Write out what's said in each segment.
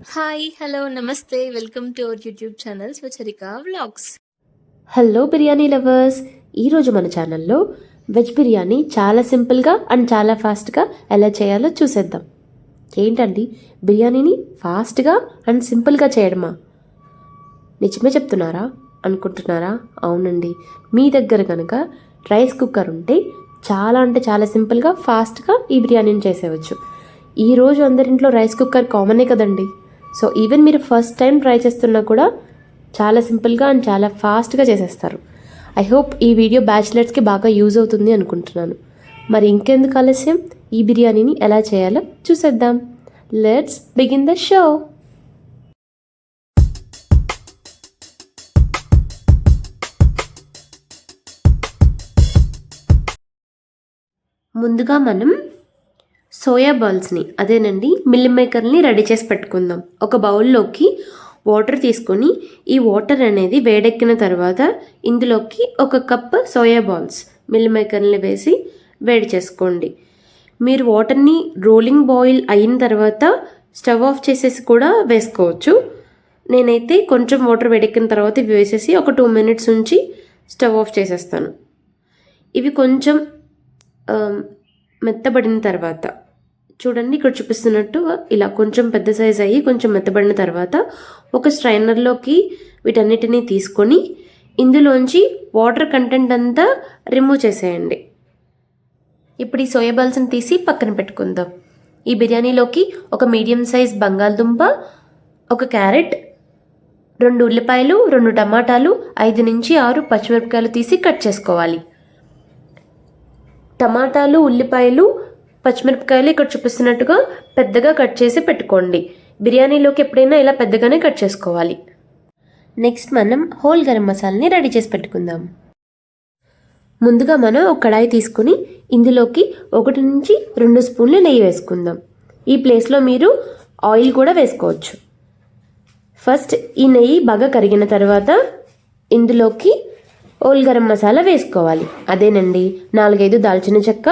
Hi, hello, నమస్తే. Welcome to our YouTube channel Swacharika vlogs. Hello biryani lovers. ఈరోజు మన ఛానల్లో వెజ్ బిర్యానీ చాలా సింపుల్గా అండ్ చాలా ఫాస్ట్గా ఎలా చేయాలో చూసేద్దాం. ఏంటండి, బిర్యానీని ఫాస్ట్గా అండ్ సింపుల్గా చేయడమా? నిజమే చెప్తున్నారా అనుకుంటున్నారా? అవునండి, మీ దగ్గర కనుక రైస్ కుక్కర్ ఉంటే చాలా అంటే చాలా సింపుల్గా ఫాస్ట్గా ఈ బిర్యానీని చేసేవచ్చు. ఈరోజు అందరింట్లో రైస్ కుక్కర్ కామనే కదండి. సో ఈవెన్ మీరు ఫస్ట్ టైం ట్రై చేస్తున్నా కూడా చాలా సింపుల్గా అండ్ చాలా ఫాస్ట్గా చేసేస్తారు. ఐ హోప్ ఈ వీడియో బ్యాచిలర్స్కి బాగా యూజ్ అవుతుంది అనుకుంటున్నాను. మరి ఇంకెందుకు ఆలస్యం, ఈ బిర్యానీని ఎలా చేయాలో చూసేద్దాం. Let's begin the show. ముందుగా మనం సోయా బాల్స్ని, అదేనండి మిల్ మేకర్ని రెడీ చేసి పెట్టుకుందాం. ఒక బౌల్లోకి వాటర్ తీసుకొని ఈ వాటర్ అనేది వేడెక్కిన తర్వాత ఇందులోకి ఒక కప్ సోయా బాల్స్ మిల్ మేకర్ని వేసి వేడి చేసుకోండి. మీరు వాటర్ని రోలింగ్ బాయిల్ అయిన తర్వాత స్టవ్ ఆఫ్ చేసేసి కూడా వేసుకోవచ్చు. నేనైతే కొంచెం వాటర్ వేడెక్కిన తర్వాత ఇవి వేసేసి ఒక 2 minutes ఉంచి స్టవ్ ఆఫ్ చేసేస్తాను. ఇవి కొంచెం మెత్తబడిన తర్వాత చూడండి, ఇక్కడ చూపిస్తున్నట్టు ఇలా కొంచెం పెద్ద సైజ్ అయ్యి కొంచెం మెత్తబడిన తర్వాత ఒక స్ట్రైనర్లోకి వీటన్నిటినీ తీసుకొని ఇందులోంచి వాటర్ కంటెంట్ అంతా రిమూవ్ చేసేయండి. ఇప్పుడు ఈ సోయా బాల్స్ని తీసి పక్కన పెట్టుకుందాం. ఈ బిర్యానీలోకి ఒక మీడియం సైజ్ బంగాళదుంప, ఒక క్యారెట్, 2 ఉల్లిపాయలు, 2 టమాటాలు, 5 నుంచి 6 పచ్చిమిరపకాయలు తీసి కట్ చేసుకోవాలి. టమాటాలు, ఉల్లిపాయలు, పచ్చిమిరపకాయలు ఇక్కడ చూపిస్తున్నట్టుగా పెద్దగా కట్ చేసి పెట్టుకోండి. బిర్యానీలోకి ఎప్పుడైనా ఇలా పెద్దగానే కట్ చేసుకోవాలి. నెక్స్ట్ మనం హోల్ గరం మసాలాని రెడీ చేసి పెట్టుకుందాం. ముందుగా మనం ఒక కడాయి తీసుకుని ఇందులోకి 1 నుంచి 2 స్పూన్లు నెయ్యి వేసుకుందాం. ఈ ప్లేస్లో మీరు ఆయిల్ కూడా వేసుకోవచ్చు. ఫస్ట్ ఈ నెయ్యి బాగా కరిగిన తర్వాత ఇందులోకి హోల్ గరం మసాలా వేసుకోవాలి. అదేనండి 4-5 దాల్చిన చెక్క,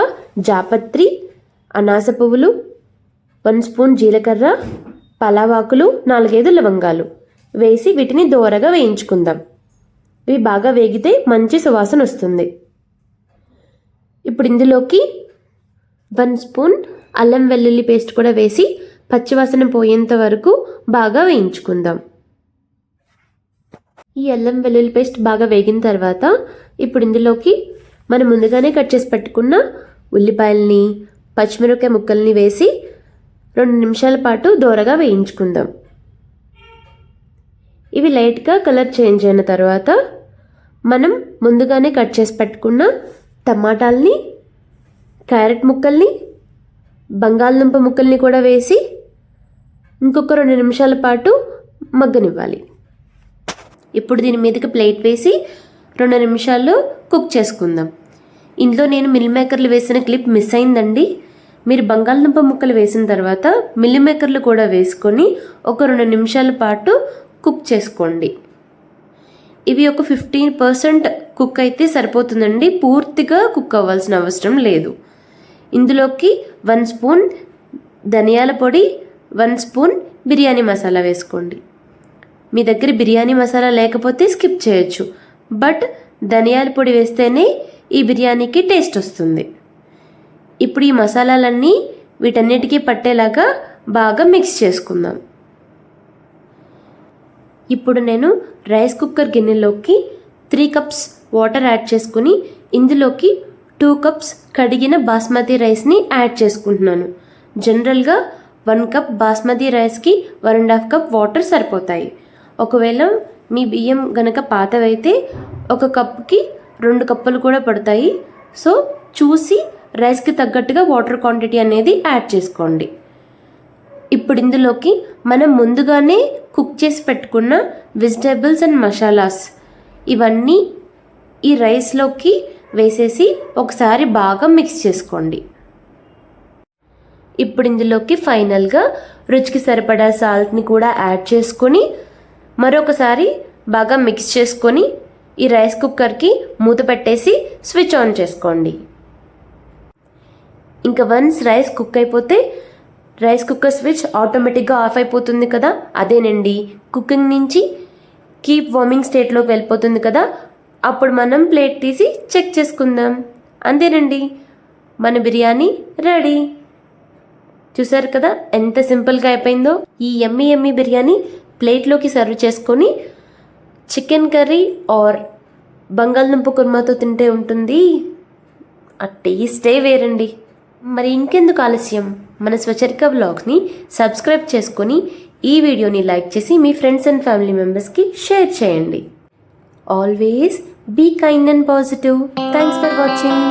జాపత్రి, అనాస పువ్వులు, 1 స్పూన్ జీలకర్ర, పలావాకులు, 4-5 లవంగాలు వేసి వీటిని దోరగా వేయించుకుందాం. ఇవి బాగా వేగితే మంచి సువాసన వస్తుంది. ఇప్పుడు ఇందులోకి 1 స్పూన్ అల్లం వెల్లుల్లి పేస్ట్ కూడా వేసి పచ్చివాసన పోయేంత వరకు బాగా వేయించుకుందాం. ఈ అల్లం వెల్లుల్లి పేస్ట్ బాగా వేగిన తర్వాత ఇప్పుడు ఇందులోకి మనం ముందుగానే కట్ చేసి పెట్టుకున్న ఉల్లిపాయల్ని, పచ్చిమిరపకాయ ముక్కల్ని వేసి 2 నిమిషాల పాటు దోరగా వేయించుకుందాం. ఇవి లైట్గా కలర్ చేంజ్ అయిన తర్వాత మనం ముందుగానే కట్ చేసి పెట్టుకున్న టమాటాలని, క్యారెట్ ముక్కల్ని, బంగాళదుంప ముక్కల్ని కూడా వేసి ఇంకొక 2 నిమిషాల పాటు మగ్గనివ్వాలి. ఇప్పుడు దీని మీదకి ప్లేట్ వేసి 2 నిమిషాలు కుక్ చేసుకుందాం. ఇందులో నేను మిల్ మేకర్లు వేసిన క్లిప్ మిస్ అయిందండి. మీరు బంగాళదుంప ముక్కలు వేసిన తర్వాత మిల్ మేకర్లు కూడా వేసుకొని ఒక 2 నిమిషాల పాటు కుక్ చేసుకోండి. ఇవి ఒక 15% కుక్ అయితే సరిపోతుందండి, పూర్తిగా కుక్ అవ్వాల్సిన అవసరం లేదు. ఇందులోకి 1 స్పూన్ ధనియాల పొడి, 1 స్పూన్ బిర్యానీ మసాలా వేసుకోండి. మీ దగ్గర బిర్యానీ మసాలా లేకపోతే స్కిప్ చేయొచ్చు, బట్ ధనియాల పొడి వేస్తేనే ఈ బిర్యానీకి టేస్ట్ వస్తుంది. ఇప్పుడు ఈ మసాలాలన్నీ వీటన్నిటికీ పట్టేలాగా బాగా మిక్స్ చేసుకుందాం. ఇప్పుడు నేను రైస్ కుక్కర్ గిన్నెలోకి 3 కప్స్ వాటర్ యాడ్ చేసుకుని ఇందులోకి 2 కప్స్ కడిగిన బాస్మతి రైస్ని యాడ్ చేసుకుంటున్నాను. జనరల్గా 1 కప్ బాస్మతి రైస్కి 1.5 కప్ వాటర్ సరిపోతాయి. ఒకవేళ మీ బియ్యం గనక పాతవైతే 1 కప్కి 2 కప్పులు కూడా పడతాయి. సో చూసి రైస్కి తగ్గట్టుగా వాటర్ క్వాంటిటీ అనేది యాడ్ చేసుకోండి. ఇప్పుడు ఇందులోకి మనం ముందుగానే కుక్ చేసి పెట్టుకున్న వెజిటేబుల్స్ అండ్ మసాలాస్ ఇవన్నీ ఈ రైస్లోకి వేసేసి ఒకసారి బాగా మిక్స్ చేసుకోండి. ఇప్పుడు ఇందులోకి ఫైనల్గా రుచికి సరిపడా సాల్ట్ని కూడా యాడ్ చేసుకొని మరొకసారి బాగా మిక్స్ చేసుకొని ఈ రైస్ కుక్కర్కి మూత పెట్టేసి స్విచ్ ఆన్ చేసుకోండి. ఇంకా వన్స్ రైస్ కుక్ అయిపోతే రైస్ కుక్కర్ స్విచ్ ఆటోమేటిక్గా ఆఫ్ అయిపోతుంది కదా, అదేనండి కుకింగ్ నుంచి కీప్ వార్మింగ్ స్టేట్లోకి వెళ్ళిపోతుంది కదా, అప్పుడు మనం ప్లేట్ తీసి చెక్ చేసుకుందాం. అంతేనండి, మన బిర్యానీ రెడీ. చూసారు కదా ఎంత సింపుల్గా అయిపోయిందో. ఈ యమ్మీ బిర్యానీ ప్లేట్లోకి సర్వ్ చేసుకొని చికెన్ కర్రీ ఆర్ బంగాళదుంప కుర్మాతో తింటే ఉంటుంది ఆ టేస్టే వేరండి. మరి ఇంకెందుకు ఆలస్యం, మన స్వచరిక వ్లాగ్స్ని సబ్స్క్రైబ్ చేసుకొని ఈ వీడియోని లైక్ చేసి మీ ఫ్రెండ్స్ అండ్ ఫ్యామిలీ మెంబర్స్కి షేర్ చేయండి. Always be kind and positive. Thanks for watching.